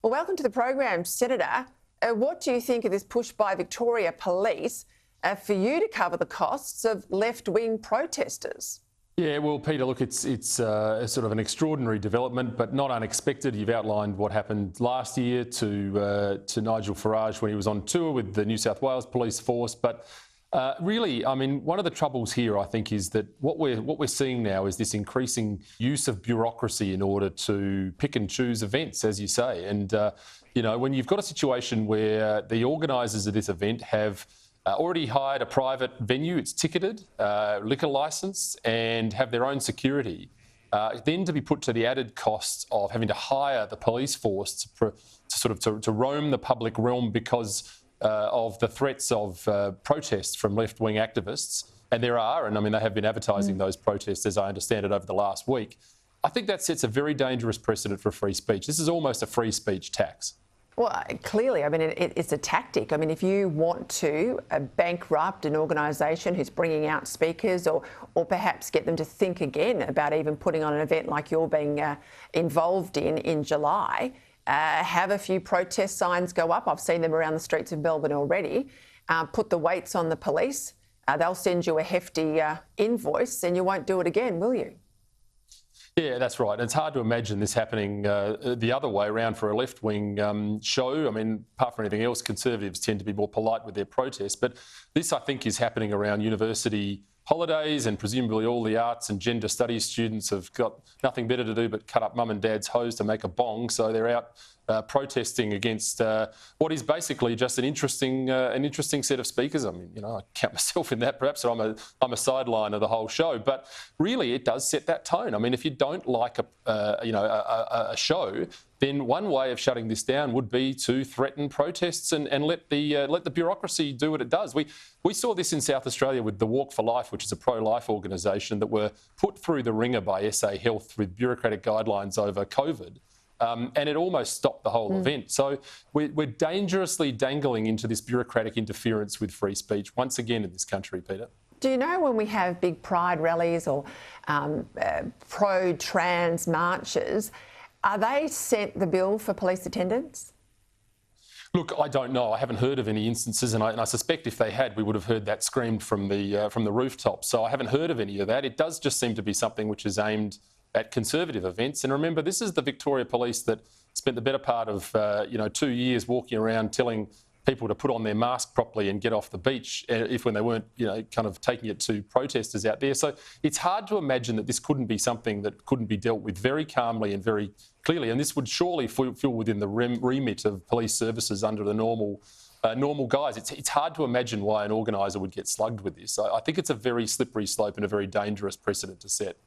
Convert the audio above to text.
Well, welcome to the program, Senator. What do you think of this push by Victoria Police for you to cover the costs of left-wing protesters? Yeah, well, Peter, look, it's sort of an extraordinary development, but not unexpected. You've outlined what happened last year to Nigel Farage when he was on tour with the New South Wales Police Force. But really, I mean, one of the troubles here, I think, is that what we're seeing now is this increasing use of bureaucracy in order to pick and choose events, as you say. And you know, when you've got a situation where the organisers of this event have already hired a private venue, it's ticketed, liquor licence, and have their own security. Then to be put to the added cost of having to hire the police force to roam the public realm because of the threats of protests from left-wing activists, and there are, and I mean they have been advertising those protests, as I understand it, over the last week. I think that sets a very dangerous precedent for free speech. This is almost a free speech tax. Well, clearly, I mean, it's a tactic. I mean, if you want to bankrupt an organisation who's bringing out speakers or perhaps get them to think again about even putting on an event like you're being involved in July, have a few protest signs go up. I've seen them around the streets of Melbourne already. Put the weights on the police. They'll send you a hefty invoice and you won't do it again, will you? Yeah, that's right. It's hard to imagine this happening the other way around for a left-wing show. I mean, apart from anything else, Conservatives tend to be more polite with their protests. But this, I think, is happening around university holidays, and presumably all the arts and gender studies students have got nothing better to do but cut up mum and dad's hose to make a bong. So they're out protesting against what is basically just an interesting set of speakers. I mean, you know, I count myself in that perhaps, so I'm a sideline of the whole show. But really, it does set that tone. I mean, if you don't like a show, then one way of shutting this down would be to threaten protests and let the bureaucracy do what it does. We saw this in South Australia with the Walk for Life, which is a pro-life organisation that were put through the ringer by SA Health with bureaucratic guidelines over COVID. And it almost stopped the whole event. So we're dangerously dangling into this bureaucratic interference with free speech once again in this country, Peter. Do you know when we have big pride rallies or pro-trans marches, are they sent the bill for police attendance? Look, I don't know. I haven't heard of any instances, and I suspect if they had, we would have heard that screamed from the rooftops. So I haven't heard of any of that. It does just seem to be something which is aimed at Conservative events. And remember, this is the Victoria Police that spent the better part of 2 years walking around telling people to put on their mask properly and get off the beach if when they weren't, kind of taking it to protesters out there. So it's hard to imagine that this couldn't be something that couldn't be dealt with very calmly and very clearly. And this would surely fall within the remit of police services under the normal guise. It's hard to imagine why an organiser would get slugged with this. I think it's a very slippery slope and a very dangerous precedent to set.